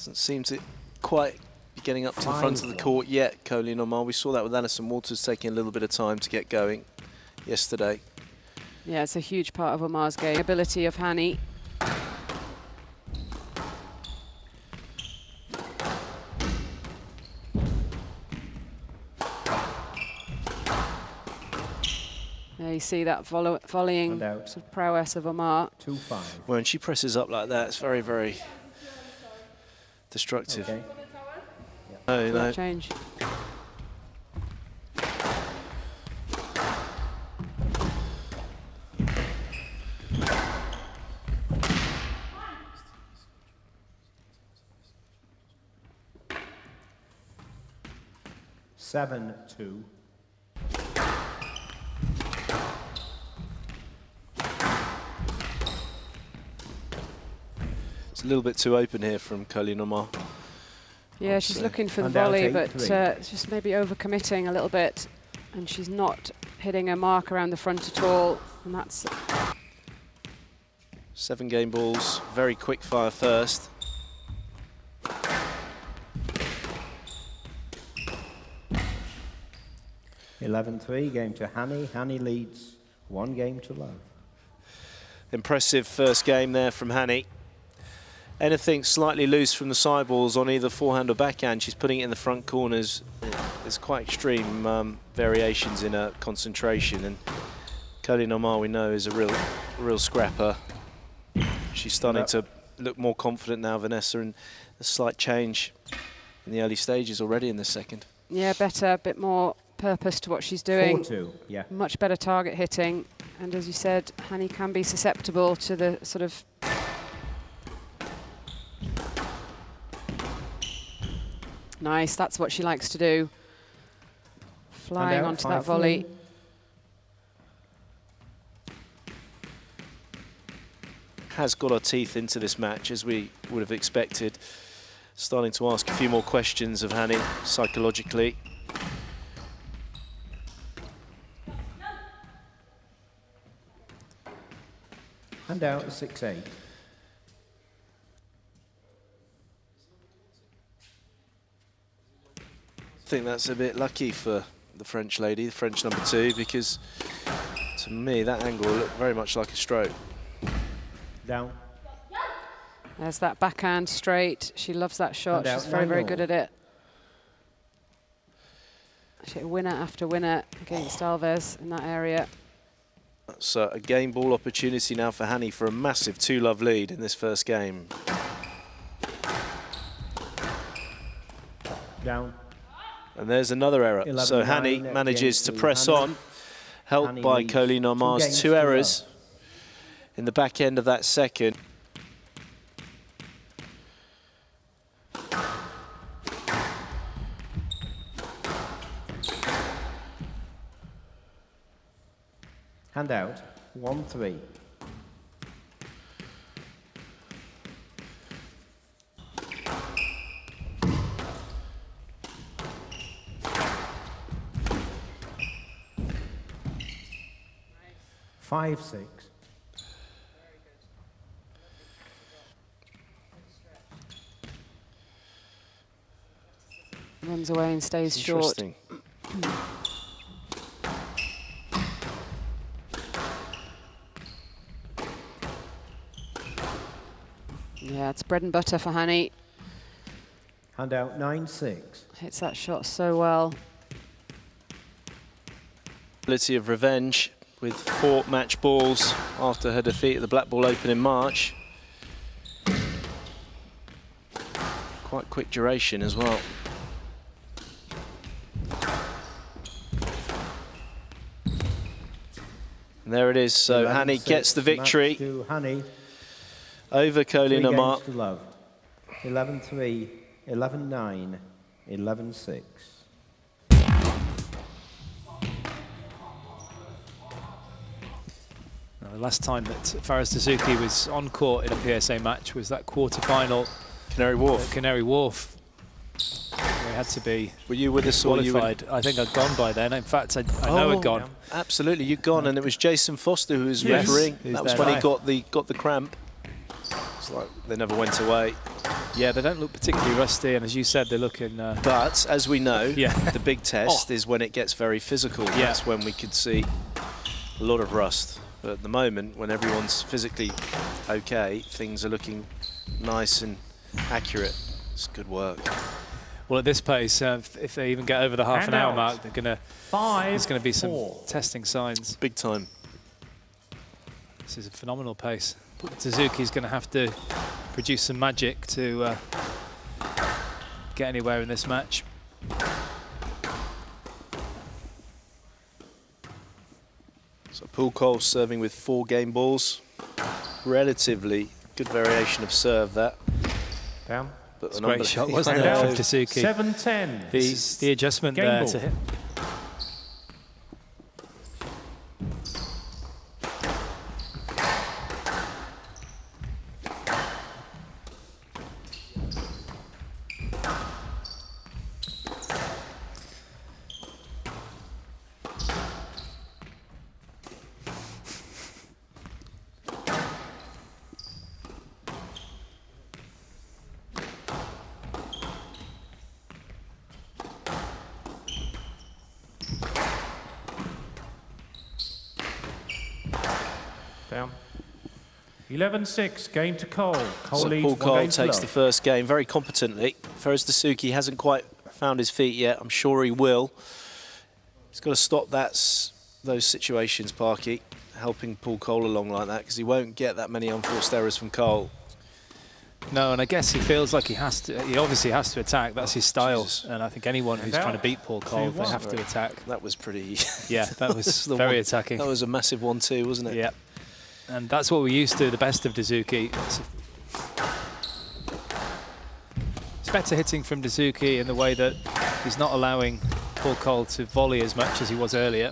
Doesn't seem to quite be getting up to the front of the court yet, Coline Aumard. We saw that with Alison Walters taking a little bit of time to get going yesterday. Yeah, it's a huge part of Aumard's game. Ability of Hany. There you see that volleying sort of prowess of Aumard. 2-5. When she presses up like that, it's very, very destructive. Okay. Oh, you know. Change. Seven, 2. It's a little bit too open here from Coline Aumard. Yeah, she's looking for the volley, but just maybe overcommitting a little bit, and she's not hitting a mark around the front at all, and that's 7 game balls, very quick fire first. (11-3), game to Hany. Hany leads 1 game to love. Impressive first game there from Hany. Anything slightly loose from the side balls on either forehand or backhand, she's putting it in the front corners. There's quite extreme variations in her concentration, and Coline Aumard, we know, is a real scrapper. She's starting to look more confident now, Vanessa, and a slight change in the early stages already in the second. Yeah, better, a bit more purpose to what she's doing. 4-2, yeah. Much better target hitting, and as you said, Hany can be susceptible to the sort of nice, that's what she likes to do. Flying onto that volley. Has got her teeth into this match, as we would have expected. Starting to ask a few more questions of Hany psychologically. And out 6-8. I think that's a bit lucky for the French lady, the French number 2, because to me that angle looked very much like a stroke. Down. There's that backhand straight. She loves that shot. She's very, very good at it. She hit winner after winner against Alves in that area. So a game ball opportunity now for Hany for a massive 2-love lead in this first game. Down. And there's another error. So Hany manages to press on, helped by Coline Aumard's 2 errors in the back end of that second. Hand out 1-3. Nice. 5-6. Runs away and stays short. Yeah, it's bread and butter for Hany. Hand out 9-6. Hits that shot so well. Ability of revenge with 4 match balls after her defeat at the Black Ball Open in March. Quite quick duration as well. And there it is. So Hany gets the victory over Coline Aumard. 11-3, 11-9, 11-6. The last time that Dessouky was on court in a PSA match was that quarter-final. Canary Wharf. Canary Wharf. We had to be. Were you with us? Qualified. I think I'd gone by then. In fact, I know I'd gone. Yeah. Absolutely, you'd gone, and it was Jason Foster who was refereeing. That was when he got the cramp. like they never went away. Yeah, they don't look particularly rusty, and as you said, they're looking... But, as we know, yeah. the big test is when it gets very physical. Yeah. That's when we could see a lot of rust. But at the moment, when everyone's physically okay, things are looking nice and accurate. It's good work. Well, at this pace, if they even get over the half an hour mark, they're gonna. There's going to be some testing signs. Big time. This is a phenomenal pace. Dessouky's going to have to produce some magic to get anywhere in this match. So Coll serving with 4 game balls. Relatively good variation of serve, that. Down. But it's a great shot, wasn't it, from Dessouky? 7-10. The adjustment game there ball. to hit. Down. 11-6, game to Coll. So Coll takes the first game very competently. Whereas Dessouky hasn't quite found his feet yet. I'm sure he will. He's got to stop those situations, Parky, helping pull Coll along like that, because he won't get that many unforced errors from Coll. No, and I guess he feels like he has to. He obviously has to attack. That's his style. Jesus. And I think anyone who's trying to beat Coll, they have to attack. That was pretty... Yeah, that was very attacking. That was a massive 1-2, wasn't it? Yeah. And that's what we're used to, the best of Dessouky. It's better hitting from Dessouky in the way that he's not allowing Coll to volley as much as he was earlier.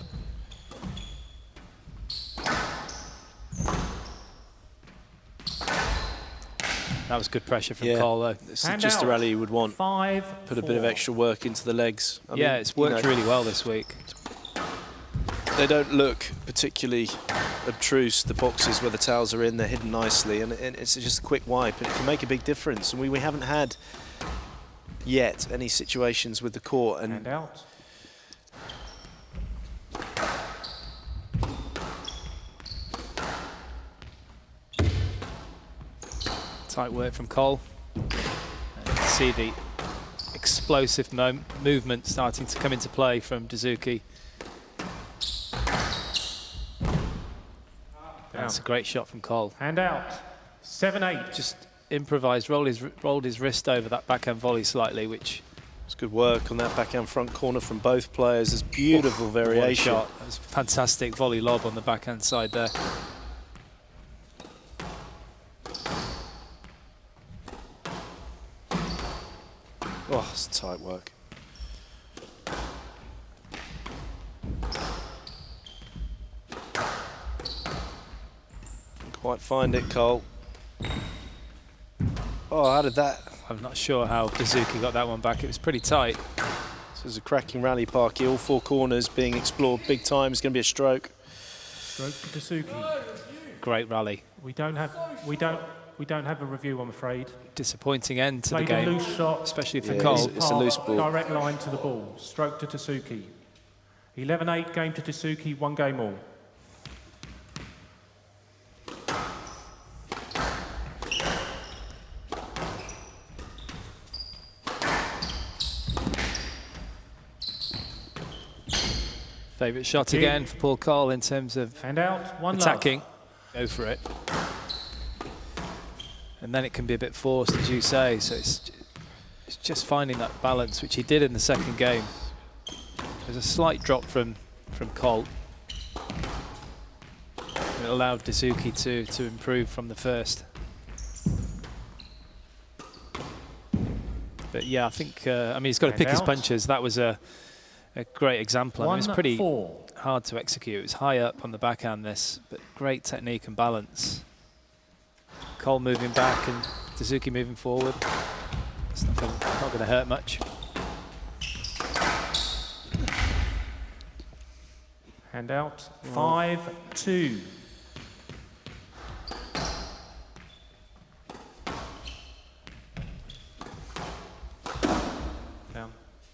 That was good pressure from Coll, though. This is just the rally you would want. 5-4. Put a bit of extra work into the legs. I mean, it's worked really well this week. They don't look particularly obtruse, the boxes where the towels are in. They're hidden nicely, and it's just a quick wipe, and it can make a big difference. And we haven't had yet any situations with the court. And out. Tight work from Coll. And you can see the explosive movement starting to come into play from Dessouky. That's a great shot from Coll. Hand out. 7-8. Just improvised, rolled his wrist over that backhand volley slightly, which... It's good work on that backhand front corner from both players. There's beautiful variation. What a shot. That was a fantastic volley lob on the backhand side there. Oh, it's tight work. Quite find it, Coll. Oh, how did that? I'm not sure how Dessouky got that one back. It was pretty tight. This is a cracking rally, Parky. All 4 corners being explored big time. It's going to be a stroke. Stroke to Dessouky. Great rally. We don't have a review, I'm afraid. Disappointing end to Played the game, a loose shot. especially for Yeah, Coll. it's a loose ball. Direct line to the ball. Stroke to Dessouky. 11-8, game to Dessouky, 1 game all. Favourite shot again for Coll in terms of Hand out, 1 attacking. Go for it. And then it can be a bit forced, as you say. So it's just finding that balance, which he did in the second game. There's a slight drop from Coll. It allowed Dessouky to improve from the first. But yeah, I think I mean he's got to pick his punches. That was a great example. I mean, it's pretty hard to execute. It was high up on the backhand, but great technique and balance. Coll moving back and Dessouky moving forward. It's not going to hurt much. Hand out, 5-2.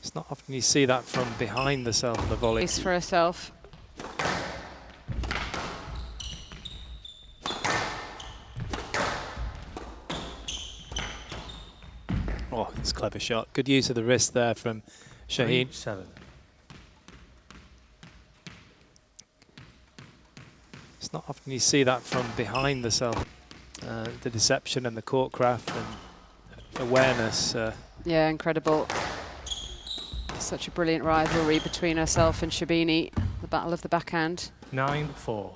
It's not often you see that from behind the serve on the volley. It's for herself. Oh, it's a clever shot. Good use of the wrist there from Shahin. 3-7. It's not often you see that from behind the cell. The deception and the courtcraft and awareness. Yeah, incredible. Such a brilliant rivalry between herself and Shabini, the battle of the backhand. 9-4.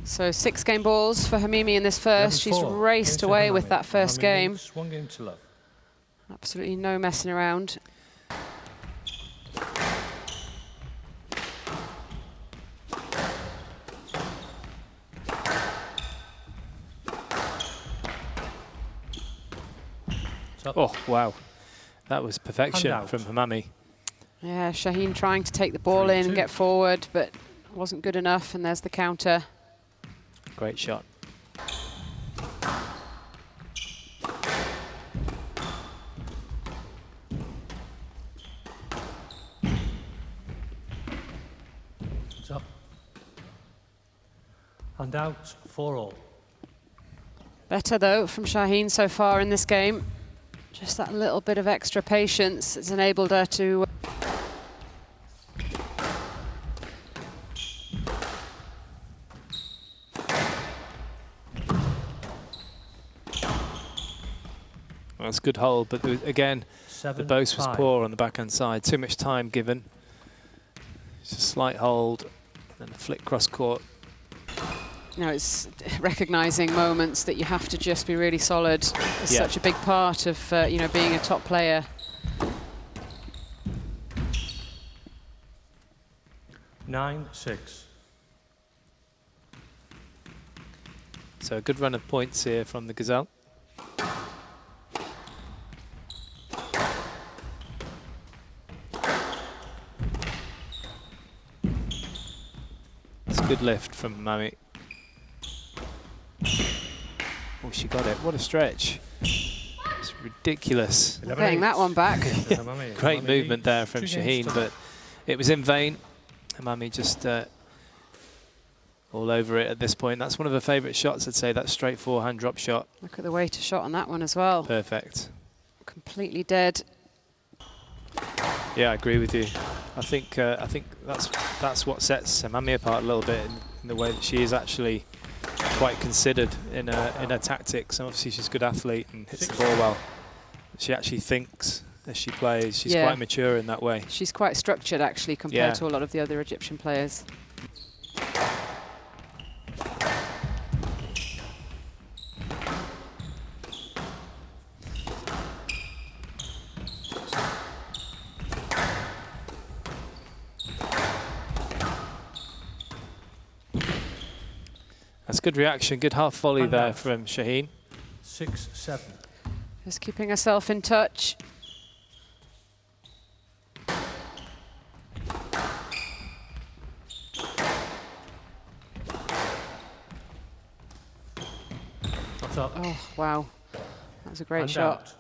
So 6 game balls for Hammamy in this first. She's raced away with that first game. 1 game to love. Absolutely no messing around. Oh, wow. That was perfection from Hammamy. Yeah, Shahin trying to take the ball in and get forward, but wasn't good enough, and there's the counter. Great shot. It's up. And out 4-all. Better, though, from Shahin so far in this game. Just that little bit of extra patience has enabled her to... Well, that's a good hold, but again, the boast was poor on the backhand side. Too much time given. Just a slight hold, and a flick cross court. You know, it's recognising moments that you have to just be really solid. It's such a big part of, you know, being a top player. 9-6. So a good run of points here from the Gazelle. It's a good lift from Hammamy. Oh, she got it. What a stretch. It's ridiculous. Playing that one back. Great movement there from Shahin, but it was in vain. Hammamy just all over it at this point. That's one of her favourite shots, I'd say, that straight forehand drop shot. Look at the way to shot on that one as well. Perfect. Completely dead. Yeah, I agree with you. I think that's what sets Hammamy apart a little bit in the way that she is actually quite considered in her tactics. And obviously she's a good athlete and hits the ball well. She actually thinks as she plays. She's quite mature in that way. She's quite structured actually compared to a lot of the other Egyptian players. That's good reaction, good half volley there from Shahin. 6-7. Just keeping herself in touch. What's up? Oh, wow. That was a great shot.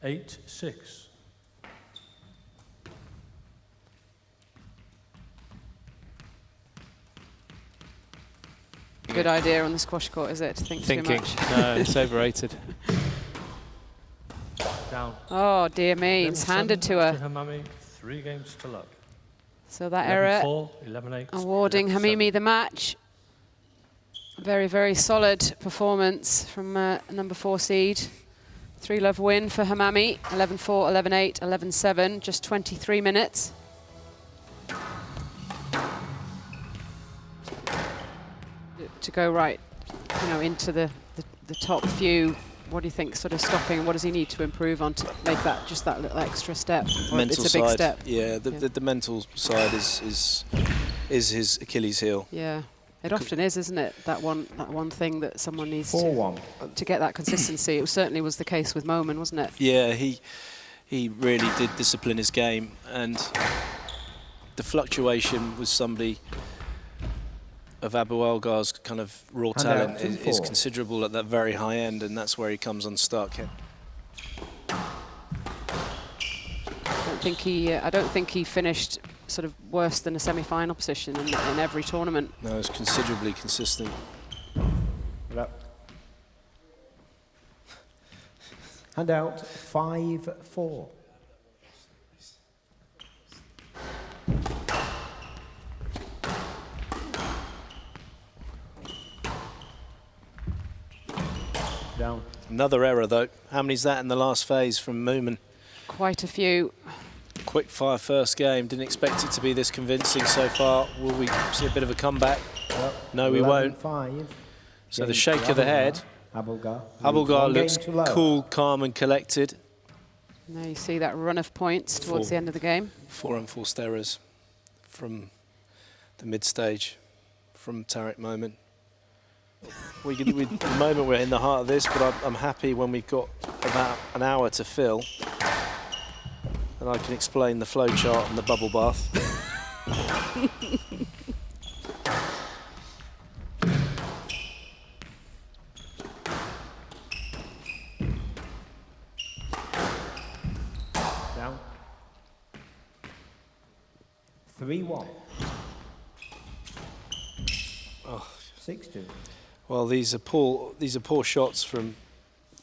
8-6. Good idea on the squash court, is it, to think too much? No, it's overrated. Down. Oh, dear me, it's handed to her. Hammamy, 3 games to love. So that error 11-8, awarding Hammamy the match. Very, very solid performance from number 4 seed. 3-love win for Hammamy. 11-4, 11-8, 11-7, just 23 minutes. To go right, you know, into the top few. What do you think sort of stopping? What does he need to improve on to make that just that little extra step? Mental it's a big step. Yeah, the mental side is his Achilles heel. Yeah, it often is, isn't it? That one thing that someone needs to get that consistency. It certainly was the case with Momen, wasn't it? Yeah, he really did discipline his game, and the fluctuation was somebody of Abouelghar's kind of raw talent is considerable at that very high end, and that's where he comes unstuck. I don't think he finished sort of worse than a semi-final position in every tournament. No, it's considerably consistent. Handout 5-4. Down. Another error, though. How many's that in the last phase from Momen? Quite a few. Quick fire first game. Didn't expect it to be this convincing so far. Will we see a bit of a comeback? No, we won't. 5. So the shake of the head. Abouelghar looks cool, calm and collected. Now you see that run of points towards the end of the game. 4 unforced errors from the mid-stage from Tarek Momen. At the moment we're in the heart of this, but I'm happy when we've got about an hour to fill and I can explain the flow chart and the bubble bath. Down. 3-1. Oh. 6-2. Well, these are poor shots from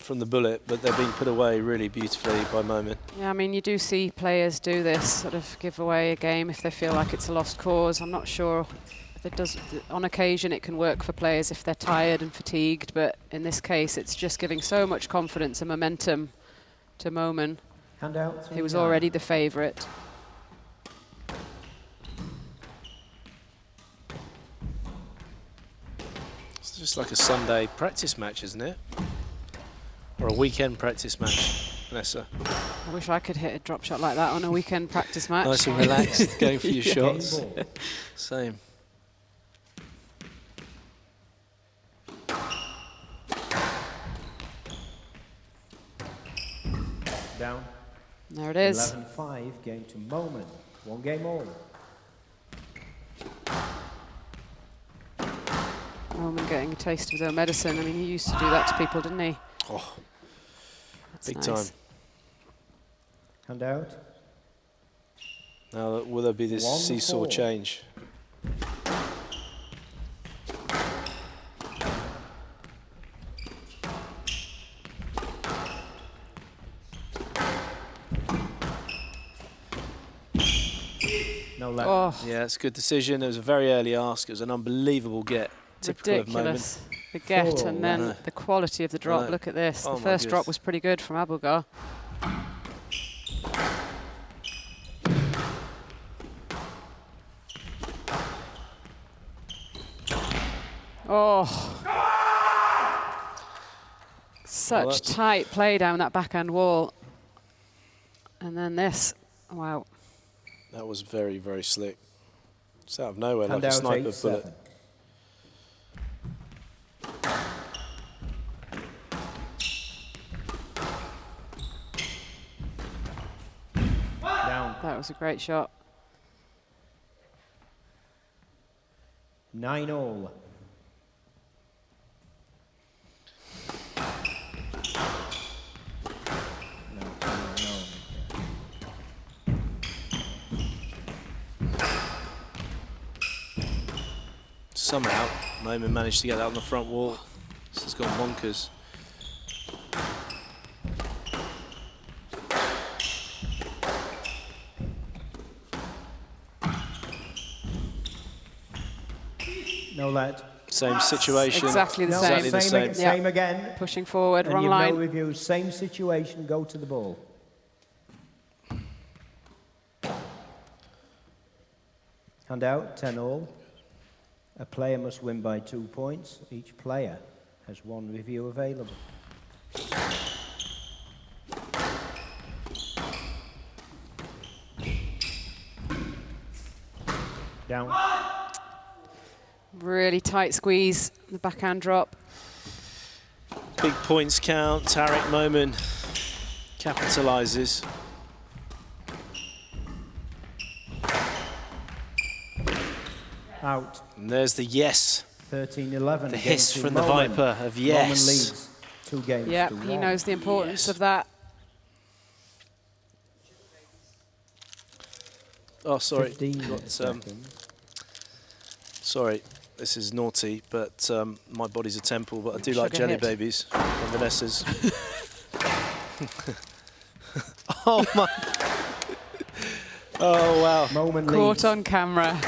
the bullet, but they're being put away really beautifully by Momen. Yeah, I mean, you do see players do this, sort of give away a game if they feel like it's a lost cause. I'm not sure if it does. On occasion, it can work for players if they're tired and fatigued, but in this case, it's just giving so much confidence and momentum to Momen. He was already the favourite. It's just like a Sunday practice match, isn't it? Or a weekend practice match, Vanessa. I wish I could hit a drop shot like that on a weekend practice match. Nice and relaxed, going for your shots. Same. Down. There it is. 11-5, game to Momen. 1 game all. Momen getting a taste of his own medicine. I mean, he used to do that to people, didn't he? Oh, that's big nice. time. Handout. Now, will there be this seesaw change? No left. Oh, Yeah, it's a good decision. It was a very early ask. It was an unbelievable get. Typical ridiculous. The get and then the quality of the drop. Look at this. Oh the first drop was pretty good from Abouelghar. Oh. Such tight play down that backhand wall. And then this. Wow. That was very, very slick. It's out of nowhere, like a sniper bullet. Down. That was a great shot. 9-all. Somehow, Momen managed to get that on the front wall. This has gone bonkers. No let. Same situation. Exactly the same. Exactly the same. Same again. Pushing forward, and wrong you've line. no review. Same situation. Go to the ball. Handout 10-all. A player must win by 2 points. Each player has 1 review available. Down. Really tight squeeze, the backhand drop. Big points count. Tarek Momen capitalises. Out. And there's the yes. 13-11. The hiss from the Viper of yes. Momen leads 2 games Yeah, to 1. he knows the importance of that. Oh, sorry. 15 seconds. Sorry, this is naughty, but my body's a temple, but I do like jelly babies and Vanessa's. Oh, my. Oh, wow. Momen Caught leads on camera.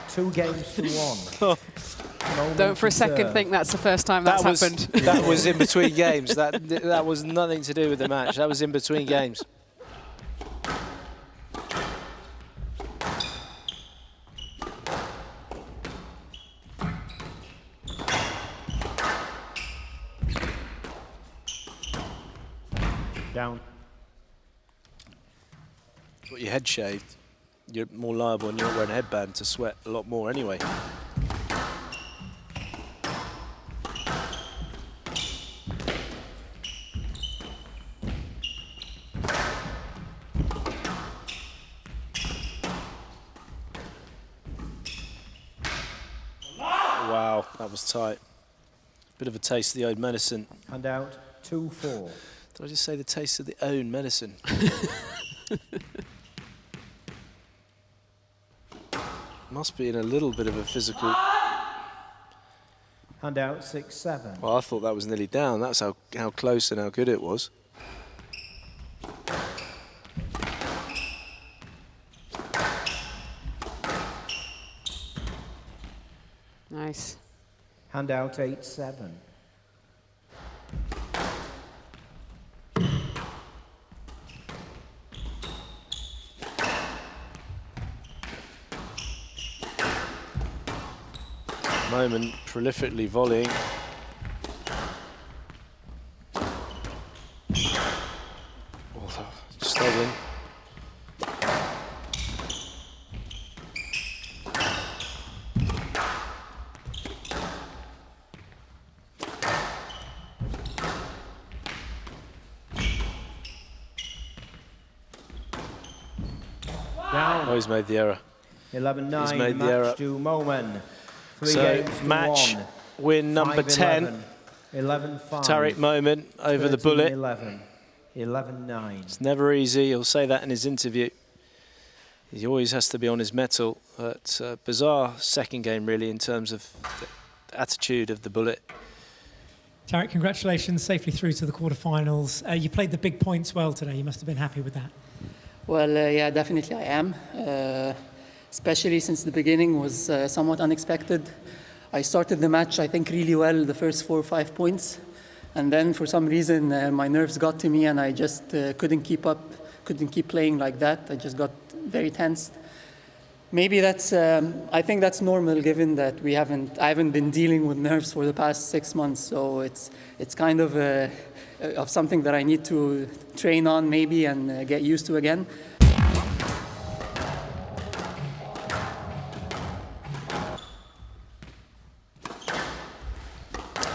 2 games to 1. Momen Don't for a to second serve. think that's the first time that's happened. That was in between games. That was nothing to do with the match. That was in between games. Down. Got your head shaved, you're more liable, and you're not wearing a headband, to sweat a lot more anyway. Wow, that was tight. Bit of a taste of the old medicine. And out 2-4. Did I just say the taste of the own medicine? Must be in a little bit of a physical... And out 6-7. Well, I thought that was nearly down. That's how close and how good it was. Nice. And out 8-7. Momen prolifically volleying. Oh, stayed in. Down. Oh, he's made the error. 11-9. He's made the Match error. to Momen. 3 So games to match 1. win number 10. 11-5. Tarek Momen over the bullet. 11. 11-9. It's never easy. He'll say that in his interview. He always has to be on his mettle. But bizarre second game, really, in terms of the attitude of the bullet. Tarek, congratulations, safely through to the quarterfinals. You played the big points well today. You must have been happy with that. Well, yeah, definitely I am. Especially since the beginning was somewhat unexpected. I started the match, I think, really well, the first 4 or 5 points. And then for some reason, my nerves got to me and I just couldn't keep up, couldn't keep playing like that. I just got very tense. Maybe that's, I think that's normal given that I haven't been dealing with nerves for the past 6 months. So it's kind of something that I need to train on maybe and get used to again.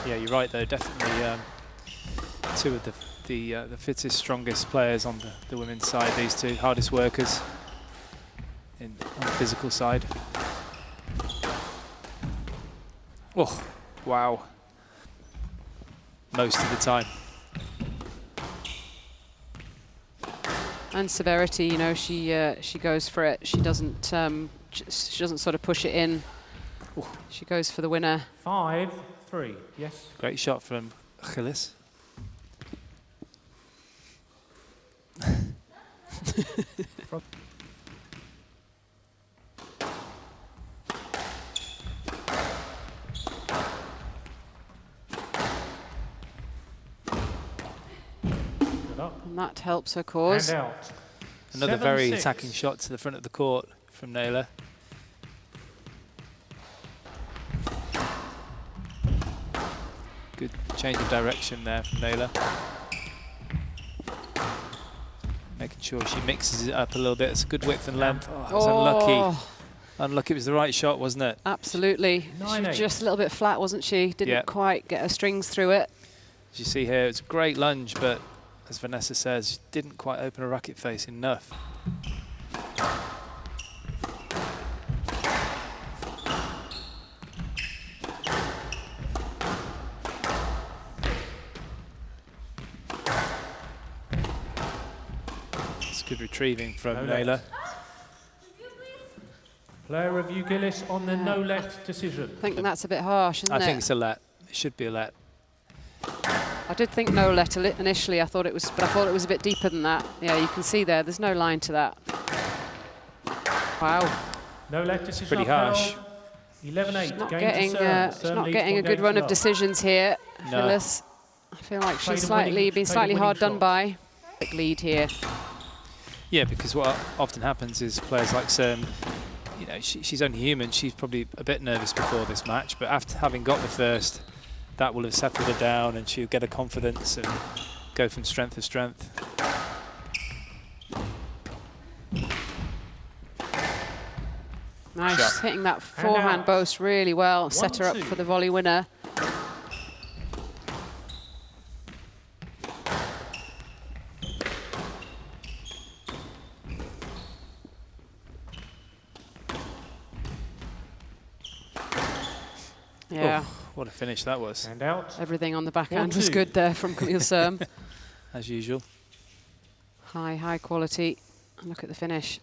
Yeah, you're right though. Definitely two of the fittest, strongest players on the women's side. These two hardest workers on the physical side. Oh, wow! Most of the time. And severity, you know, she goes for it. She doesn't sort of push it in. Ooh. She goes for the winner. 5-3. Yes. Great shot from Gilis. And that helps her cause. And out. Another very attacking shot to the front of the court from Nele. Good change of direction there from Nele. Making sure she mixes it up a little bit. It's a good width and length. Oh, it was unlucky. Unlucky, it was the right shot, wasn't it? Absolutely. She was just a little bit flat, wasn't she? Didn't quite get her strings through it. As you see here, it's a great lunge, but as Vanessa says, she didn't quite open her racket face enough. It's good retrieving from Nele. Player review, Gilis, on the no-let decision. I think that's a bit harsh, isn't it? I think it's a let. It should be a let. I did think no let initially. I thought it was, but I thought it was a bit deeper than that. Yeah, you can see there's no line to that. Wow. No let decision. Pretty harsh. 11-8. Not getting a good run of decisions here. No. Gilis, I feel like she's been slightly hard done by. Big lead here. Yeah, because what often happens is players like Serme, you know, she's only human. She's probably a bit nervous before this match, but after having got the first, that will have settled her down, and she'll get a confidence and go from strength to strength. Nice, she's hitting that forehand boast really well. Set her up for the volley winner. Yeah. Oh, what a finish that was. And out. Everything on the backhand was good there from Camille Serme. As usual. High quality. And look at the finish.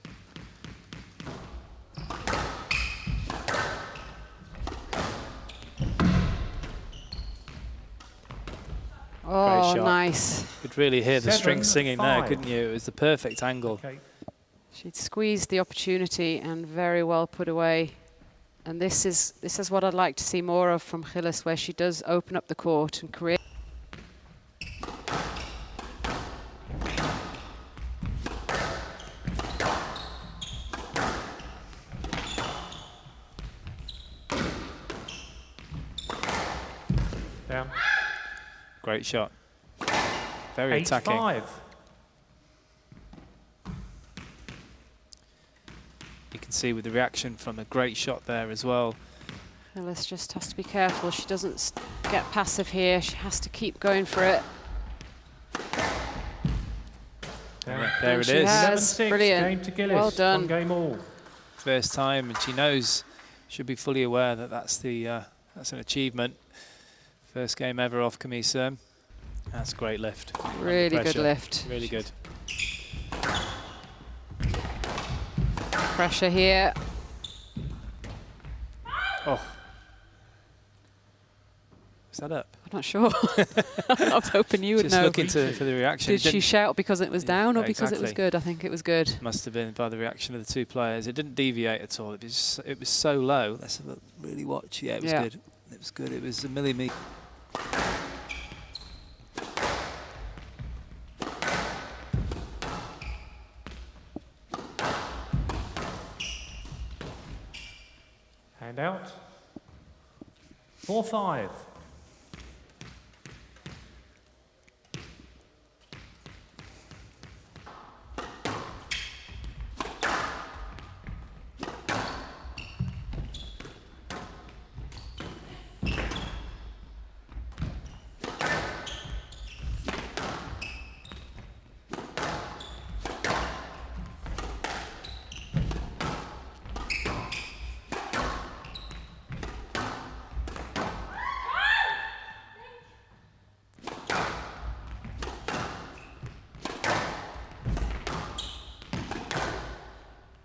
Oh, nice. You could really hear the strings singing there, couldn't you? It was the perfect angle. Okay. She'd squeezed the opportunity and very well put away. And this is what I'd like to see more of from Gilis, where she does open up the court and create. Down. Great shot. Very attacking. 8-5. You can see with the reaction from a great shot there as well. Gilis just has to be careful. She doesn't get passive here. She has to keep going for it. There it is. 11-6. Brilliant. Game to Gilis. Well done. 1 game all. First time, and she knows, should be fully aware that that's an achievement. First game ever off Camille Serme. That's a great lift. Really good lift. Really good. Pressure here. Oh. Is that up? I'm not sure. I was hoping you would Just know. looking for the reaction. Did she shout because it was down or because it was exactly. good? I think it was good. Must have been by the reaction of the two players. It didn't deviate at all. It was so low. Let's have a really watch. Yeah, it was good. It was good. It was a millimetre. Hand out. 4-5.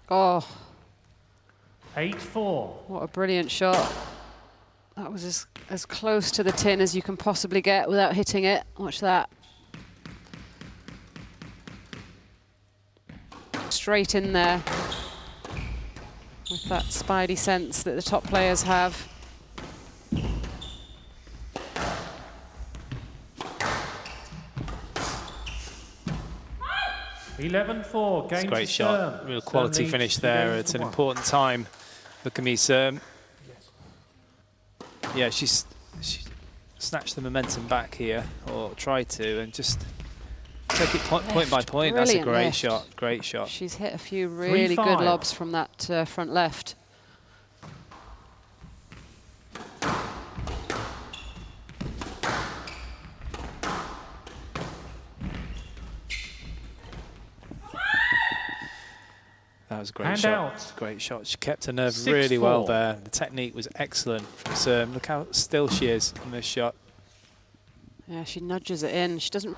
Oh. 8-4. What a brilliant shot. That was as close to the tin as you can possibly get without hitting it. Watch that. Straight in there with that spidey sense that the top players have. $11-4. It's a great shot. Real quality finish there. It's an important time for Camille Serme. Yeah, she snatched the momentum back here, or tried to, and just take it point by point. That's a great shot. Great shot. She's hit a few really good lobs from that front left. That was a great shot. Great shot. She kept her nerve really well there. The technique was excellent from Serme. Look how still she is on this shot. Yeah, she nudges it in. She doesn't.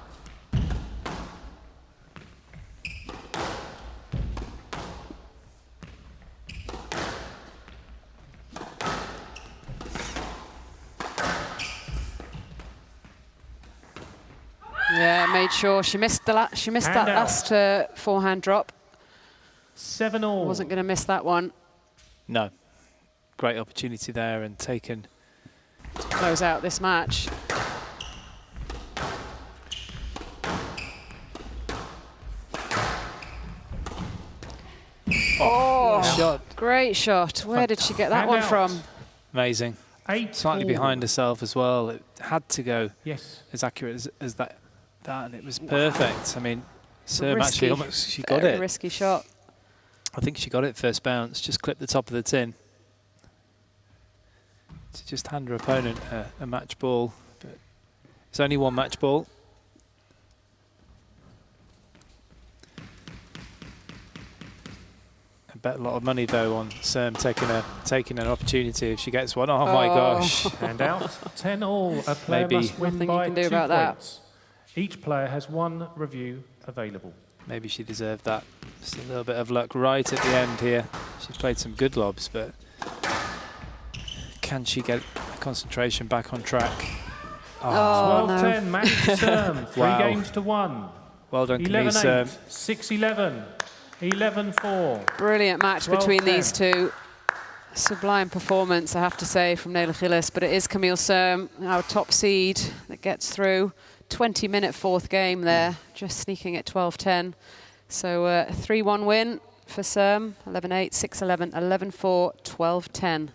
Yeah, made sure she missed that last forehand drop. 7-all. Wasn't going to miss that one. No. Great opportunity there and taken to close out this match. Oh, shot. Great shot. Where did she get that one from? Amazing. 8-all. Slightly behind herself as well. It had to go yes. as accurate as that, and it was perfect. I mean, Serme actually almost, she got it. Risky shot. I think she got it first bounce, just clipped the top of the tin. To just hand her opponent a match ball, but it's only one match ball. I bet a lot of money though on Serme taking an opportunity if she gets one. Oh my gosh. And out, 10-all. A player must win by 2 points. Each player has 1 review available. Maybe she deserved that. Just a little bit of luck right at the end here. She played some good lobs, but can she get concentration back on track? Oh, 12-10, no. Match Serme, 3 games to 1. Well done, Camille. 11-8, 6-11, 11-4. Brilliant match between these two. Sublime performance, I have to say, from Nele Gilis, but it is Camille Serme, our top seed, that gets through. 20-minute 4th game there, just sneaking at 12-10. So a 3-1 win for Serme, 11-8, 6-11, 11-4, 12-10.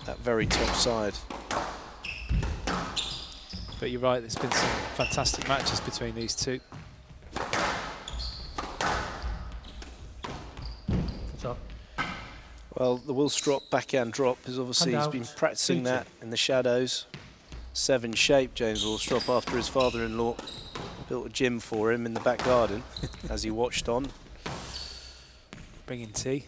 That very top side. But you're right, there's been some fantastic matches between these two. What's up? Well, the Willstrop backhand drop is obviously, he's been practicing that in the shadows. 7 shape, James Willstrop, after his father-in-law built a gym for him in the back garden as he watched on. Bringing tea.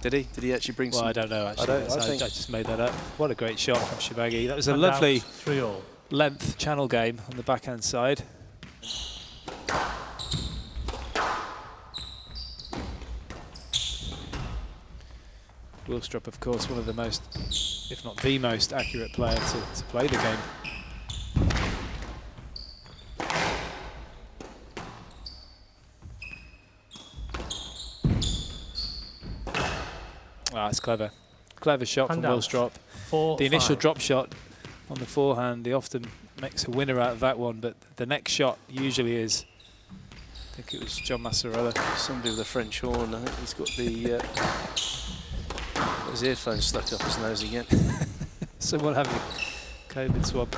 Did he? Did he actually bring some? Well, I don't know, actually. I just made that up. What a great shot from ElShorbagy. That was a lovely 3-all. Length channel game on the backhand side. Willstrop, of course, one of the most, if not the most accurate player to play the game. Ah, it's clever. Clever shot from Willstrop. The initial drop shot on the forehand, he often makes a winner out of that one, but the next shot usually is, I think it was John Massarella. Somebody with a French horn. I think he's got the his earphones stuck up his nose again. Someone having a COVID swab.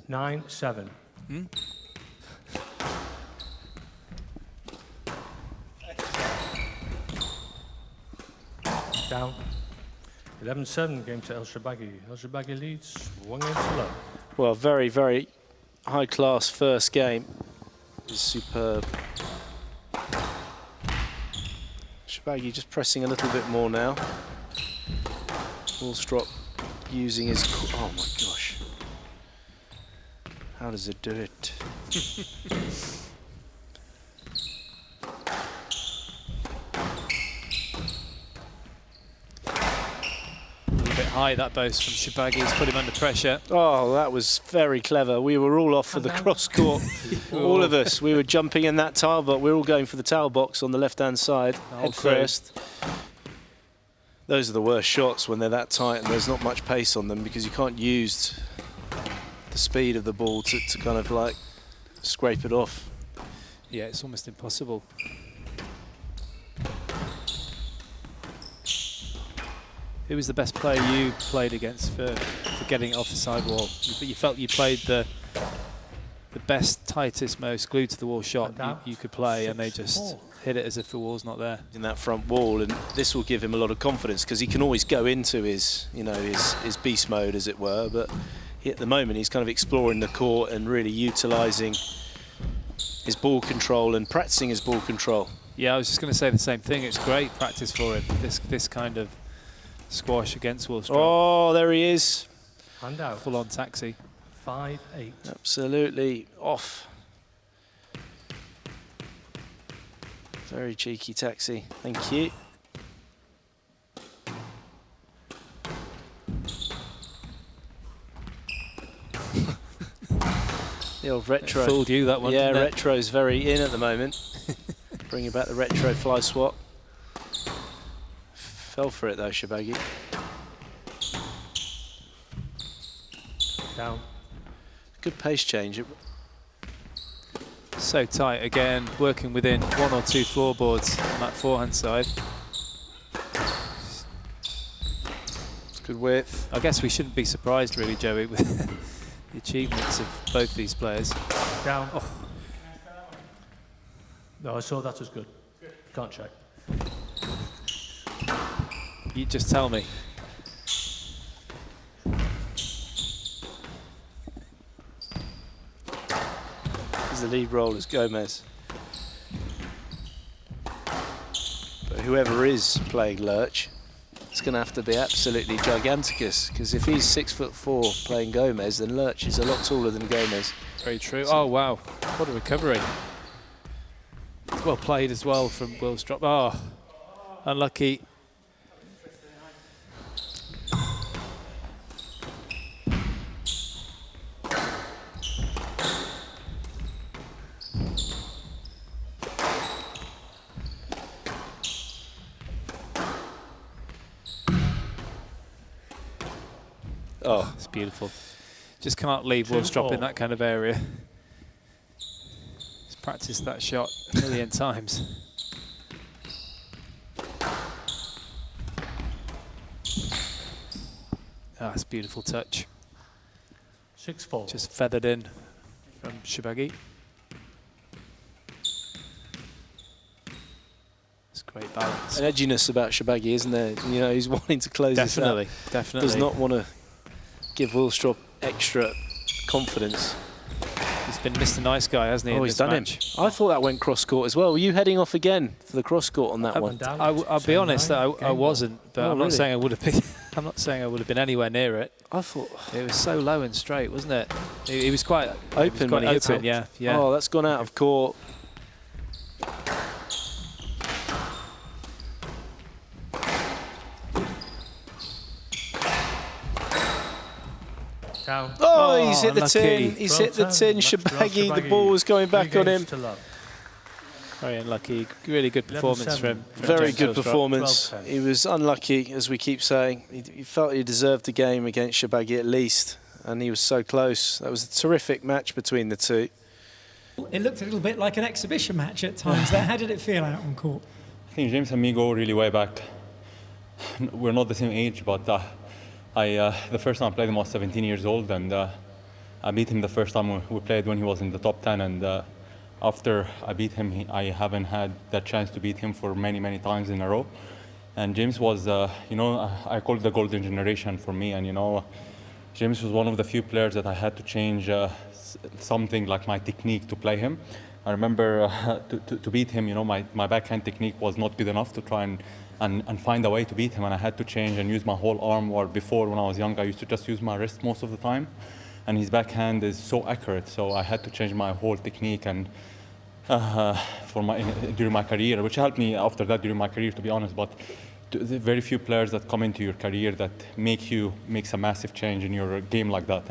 Nine, 7. Down. 11-7, game to ElShorbagy. ElShorbagy leads 1 game to low. Well, very, very high-class first game. Is superb. ElShorbagy just pressing a little bit more now. Willstrop using his... Oh, my gosh. How does it do it? A little bit high, that boast from ElShorbagy. He's put him under pressure. Oh, that was very clever. We were all off for the cross court. All of us. We were jumping in that tile box. We were all going for the towel box on the left-hand side, head first. Those are the worst shots when they're that tight and there's not much pace on them because you can't use the speed of the ball to kind of like scrape it off. Yeah, it's almost impossible. Who was the best player you played against for getting it off the sidewall? You felt you played the best, tightest, most glued to the wall shot you could play, and they just hit it as if the wall's not there. In that front wall, and this will give him a lot of confidence because he can always go into his, you know, his beast mode, as it were, but at the moment he's kind of exploring the court and really utilising his ball control and practicing his ball control. Yeah, I was just going to say the same thing. It's great practice for him. This kind of squash against Willstrop. Oh, there he is. Hand out. Full on taxi. 5-8. Absolutely off. Very cheeky taxi. Thank you. The old retro. It fooled you, that one. Yeah, retro's very in at the moment. Bringing back the retro fly swap. Fell for it though, ElShorbagy. Down. Good pace change. So tight again, working within 1 or 2 floorboards on that forehand side. Good width. I guess we shouldn't be surprised really, Joey, with the achievements of both these players. Down. Oh. No, I saw that was good. Can't check. You just tell me. The lead role is Gomez. But whoever is playing Lurch, it's going to have to be absolutely giganticus, because if he's 6'4" playing Gomez, then Lurch is a lot taller than Gomez. Very true. Oh wow, what a recovery. Well played as well from Willstrop. Oh, unlucky. Oh, it's beautiful. Just can't leave Willstrop in that kind of area. He's practiced that shot a million times. Ah, it's a beautiful touch. 6-4. Just feathered in from ElShorbagy. It's great balance. An edginess about ElShorbagy, isn't there? You know, he's wanting to close this out. Definitely. Does not want to give Willstrop extra confidence. He's been Mr. Nice Guy, hasn't he? Oh, he's done him. I thought that went cross court as well. Were you heading off again for the cross court on that one? I'll be honest, I wasn't, but I'm not saying I would have been. I'm not saying I would have been anywhere near it. I thought it was so low and straight, wasn't it? He was quite open when he hit it. Yeah. Oh, that's gone out of court. Down. Oh, he's hit the unlucky. tin. He's hit the tin. ElShorbagy, the ball was going back on him. Very unlucky. Really good performance from Very James good Willstrop. performance. He was unlucky, as we keep saying. He felt he deserved the game against ElShorbagy at least, and he was so close. That was a terrific match between the two. It looked a little bit like an exhibition match at times there. How did it feel out on court? I think James and me go really way back. We're not the same age, but the first time I played him I was 17 years old, and I beat him the first time we played when he was in the top 10, and after I beat him, I haven't had that chance to beat him for many, many times in a row. And James was, you know, I call it the golden generation for me, and you know, James was one of the few players that I had to change something like my technique to play him. I remember to beat him, you know, my backhand technique was not good enough to try and find a way to beat him, and I had to change and use my whole arm, or before when I was young I used to just use my wrist most of the time, and his backhand is so accurate, so I had to change my whole technique and during my career, which helped me after that during my career, to be honest. But the very few players that come into your career that makes a massive change in your game like that.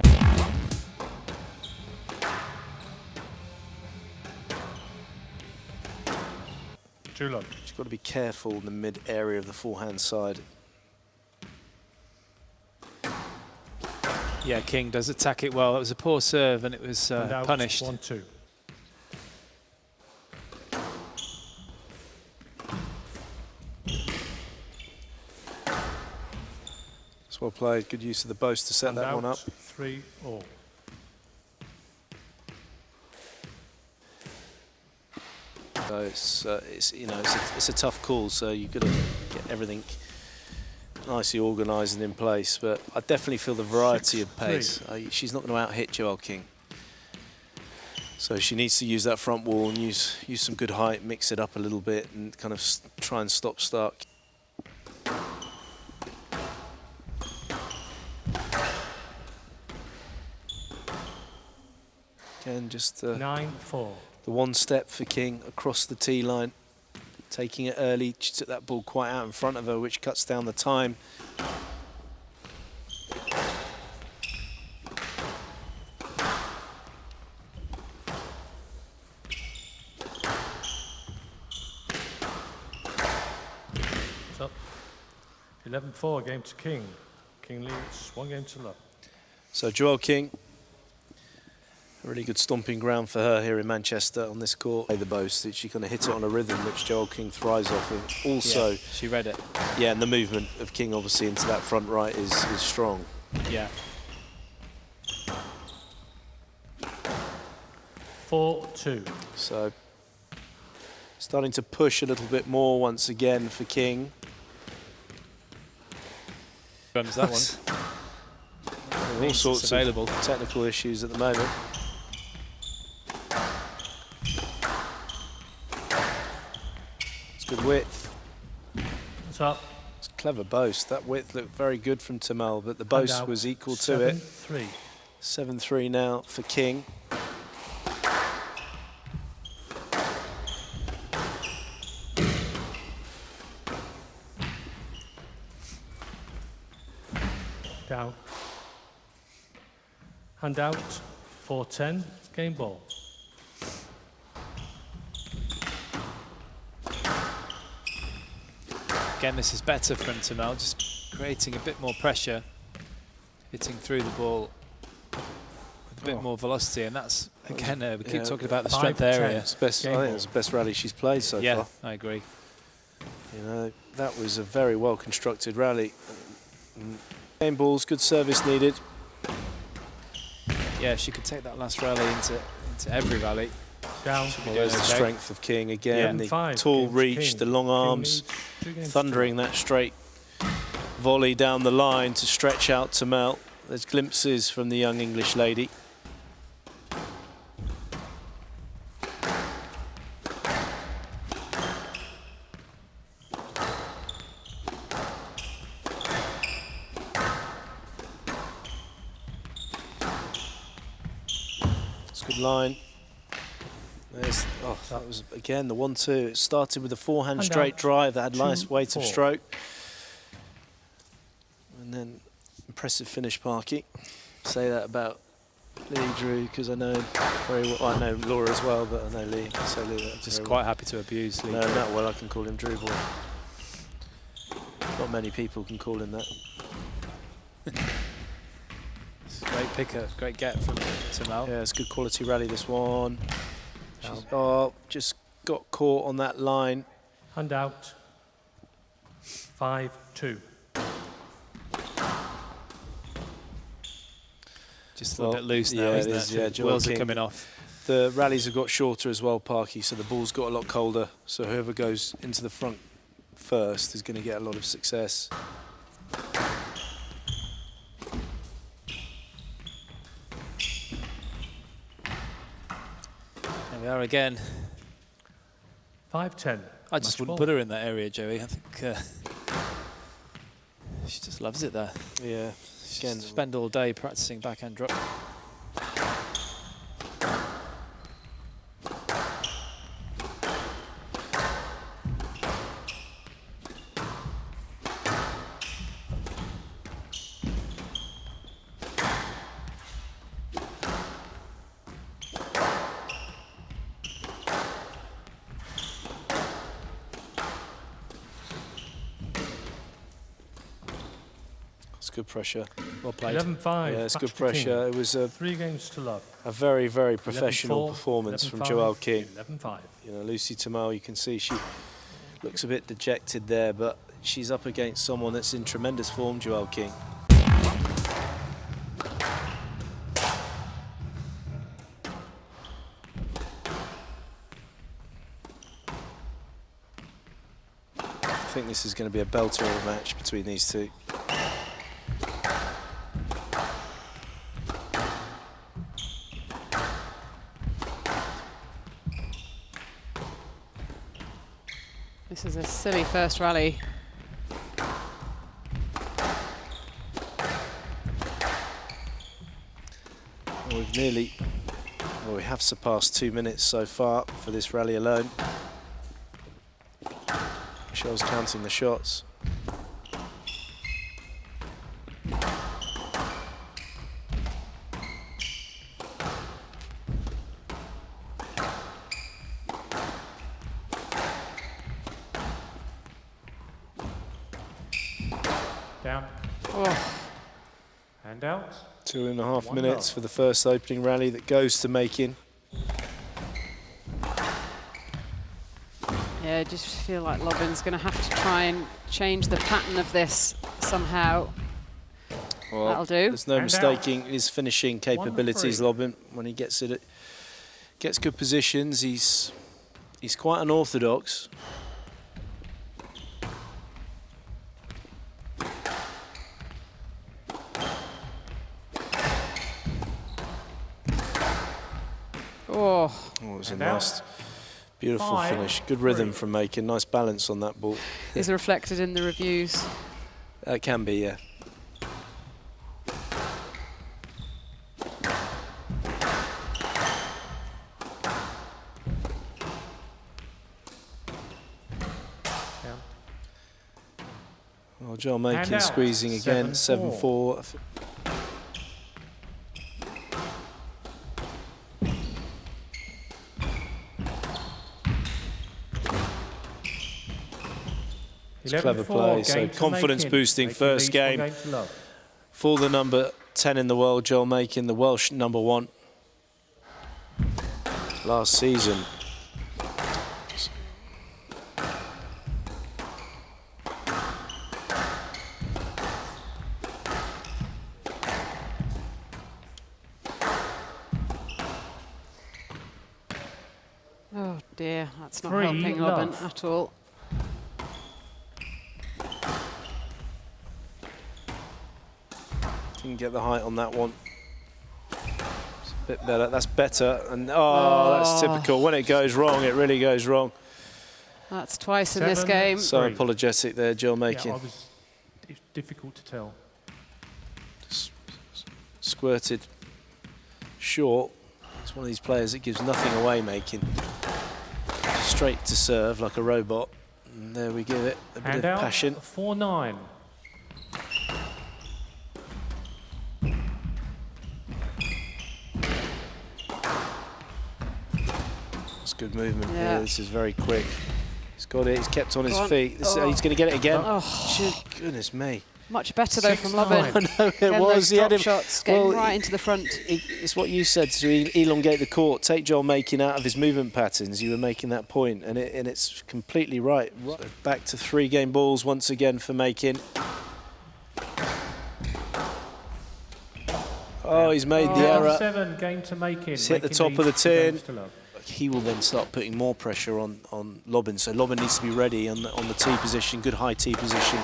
Too low. You've got to be careful in the mid area of the forehand side. Yeah, King does attack it well. It was a poor serve and it was punished. 1-2. It's well played. Good use of the boast to set And that one up. 3-all. So it's you know it's a tough call. So you've got to get everything nicely organised and in place. But I definitely feel the variety of pace. She's not going to out-hit Joelle King. So she needs to use that front wall and use some good height, mix it up a little bit, and kind of try and stop-start. Again, just 9-4. The one step for King across the tee line. Taking it early, she took that ball quite out in front of her, which cuts down the time. So, 11-4 game to King. King leads 1 game to love. So Joelle King, a really good stomping ground for her here in Manchester on this court. The boast that she kind of hit it on a rhythm which Joelle King thrives off of. Also, yeah, she read it. Yeah, and the movement of King obviously into that front right is strong. Yeah. 4-2. So starting to push a little bit more once again for King. Comes that one. All sorts of technical issues at the moment. It's good width. What's up? It's a clever boast. That width looked very good from Turmel, but the boast was equal to it. 7-3. 7-3 now for King. Down. Hand out. 4-10. Game ball. Again, this is better from Turmel, just creating a bit more pressure, hitting through the ball with a bit more velocity, and that's, again, we keep talking about the strength area. It's best, I think it's the best rally she's played so far. Yeah, I agree. You know, that was a very well constructed rally. Game balls, good service needed. Yeah, she could take that last rally into every rally. Down. Well, there's the strength of King again. The tall reach, the long arms, thundering that straight volley down the line to stretch out Turmel. There's glimpses from the young English lady. It's a good line. There's, oh, that was, again, the 1-2. It started with a forehand straight drive that had nice weight of stroke. And then impressive finish, Parky. Say that about Lee Drew, because I know very well, I know Laura as well, but I know Lee. So Lee, just quite happy to abuse Lee. No, not well, I can call him Drew Boy. Not many people can call him that. Great picker, great get from Turmel. Yeah, it's a good quality rally, this one. Just got caught on that line. Hand out. 5-2. Just a little bit loose now, isn't it? Yeah, Joelle Wheels are coming off. The rallies have got shorter as well, Parky, so the ball's got a lot colder. So whoever goes into the front first is going to get a lot of success. There we are again. 5-10. I just wouldn't put her in that area, Joey. I think she just loves it there. Yeah. Again, spend all day practicing backhand drop. Good pressure. Well played. 11-5. Yeah, it's good pressure. It was 3 games to love. A very, very professional performance from Joelle King. 11-5. You know, Lucy Turmel, you can see she looks a bit dejected there, but she's up against someone that's in tremendous form, Joelle King. I think this is going to be a belter of a match between these two. This is a silly first rally. We've nearly Well, we have surpassed 2 minutes so far for this rally alone. Michelle's counting the shots. Down. Oh. And out. 2.5 minutes for the first opening rally that goes to Makin. Yeah, I just feel like Lobban's going to have to try and change the pattern of this somehow. Well, that'll do. There's no mistaking his finishing capabilities, Lobban. When he gets it, gets good positions. He's quite unorthodox. Oh, it was a nice, beautiful finish. Good rhythm from Makin. Nice balance on that ball. is reflected in the reviews. That can be, yeah. Well, Joelle Makin squeezing again, 7-4. It's clever play, so confidence boosting first game for the number 10 in the world, Joelle Makin, the Welsh number 1 last season. Oh dear, that's not helping Lobban at all. Didn't get the height on that one. It's a bit better. That's better. And oh, that's typical. When it goes wrong, it really goes wrong. That's twice in this game. So apologetic there, Joelle Makin. Yeah, it's difficult to tell. Just squirted short. It's one of these players that gives nothing away, Makin. Straight to serve like a robot. And there we give it a bit of passion. 4-9. Good movement here. This is very quick. He's got it. He's kept on his feet. He's going to get it again. Oh, goodness me. Much better though from Lobban. I know it was. He had him shots getting right into the front. It's what you said, to elongate the court, take Joelle Makin out of his movement patterns. You were making that point, and it's completely right. So back to 3 game balls once again for Makin. Oh, he's made the error. 7 game to Makin. He's hit the top of the tin. He will then start putting more pressure on Lobban. So Lobban needs to be ready on the tee position, good high tee position.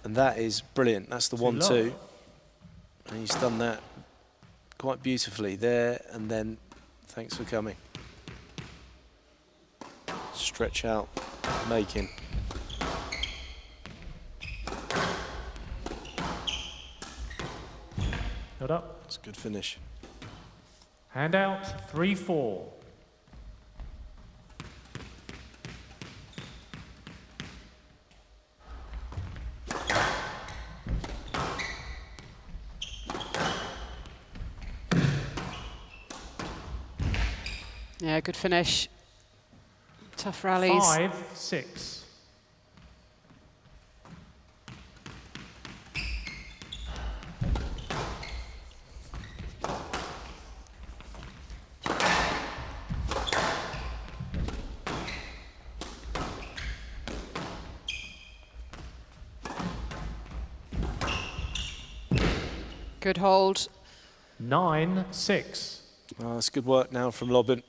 And that is brilliant. That's the 1-2. And he's done that quite beautifully there. And then, thanks for coming. Stretch out, Makin. Not up. It's a good finish. Hand out, 3-4. Yeah, good finish. Tough rallies. 5-6. Good hold. 9-6. Oh, that's good work now from Lobban.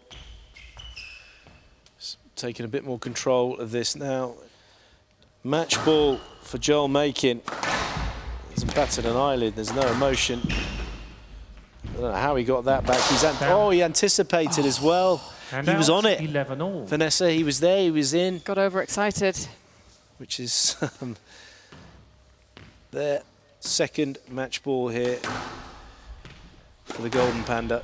Taking a bit more control of this now. Match ball for Joelle Makin. Hasn't batted an eyelid. There's no emotion. I don't know how he got that back. He anticipated as well. He was on it. 11 all. Vanessa, he was there. He was in. Got overexcited. Which is their second match ball here. for the Golden Panda.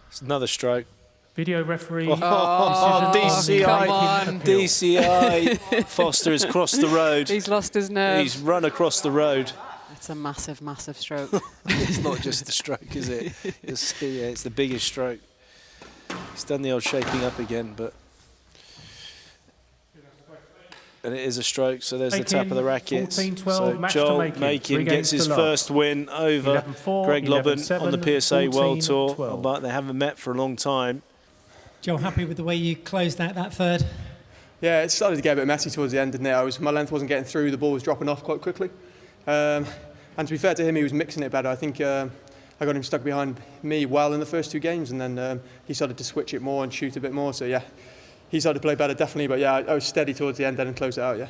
It's another stroke. Video referee. DCI. DCI. Foster has crossed the road. He's lost his nerve. He's run across the road. It's a massive, massive stroke. It's not just a stroke, is it? It's the biggest stroke. He's done the old shaping up again, but... And it is a stroke, so there's the tap of the racket. So Joelle Makin gets his first win over Greg Lobban on the PSA World Tour, but they haven't met for a long time. Joel, happy with the way you closed out that third? Yeah, it started to get a bit messy towards the end, didn't it? My length wasn't getting through, the ball was dropping off quite quickly. And to be fair to him, he was mixing it better. I think I got him stuck behind me well in the first 2 games, and then he started to switch it more and shoot a bit more, so yeah. He started to play better, definitely, but yeah, I was steady towards the end then and closed it out, yeah.